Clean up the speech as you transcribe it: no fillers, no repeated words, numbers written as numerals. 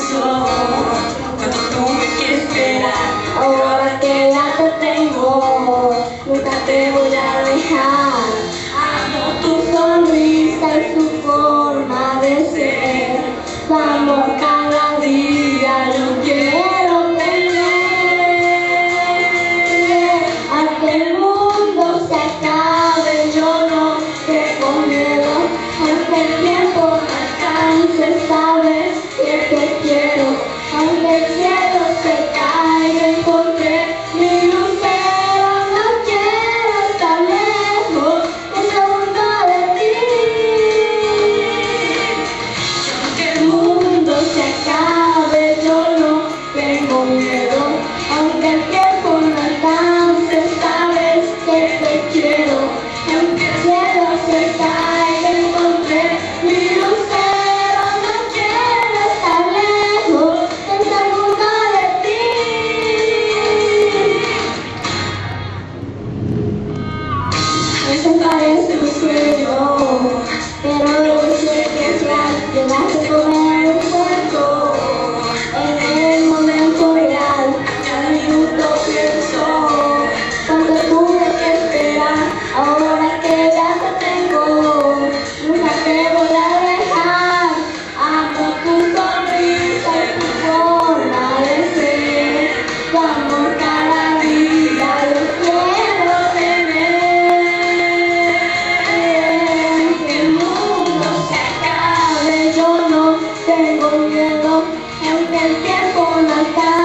pensó cuando tuve que esperar. Ahora que ya te tengo, nunca te voy a dejar. Amo tu sonrisa Esta es tu forma de ser. Tu amor cada día yo quiero tener. Aunque el mundo se acabe, yo no tengo miedo. Aunque el tiempo me alcance, sabes que te quiero. Aunque el cielo se caiga, encontré mi lucero. No quiero estar lejos de segundo de ti. que el Mundo se acabe, yo no tengo miedo. Aunque el tiempo no alcance, sabes que te quiero. Aunque el cielo se caiga, encontré mi lucero. No quiero estar lejos de segundo de ti. A veces parece un sueño, pero yo sé que es real. Llegaste con el cuento en el momento real. cada minuto pienso Cuando tuve que esperar, ahora que ya te tengo, nunca te voy a dejar. Amo tu sonrisa y tu forma de ser. Tu amor cada día yo quiero tener. Que el mundo se acabe, yo no tengo miedo. Aunque el tiempo no alcance,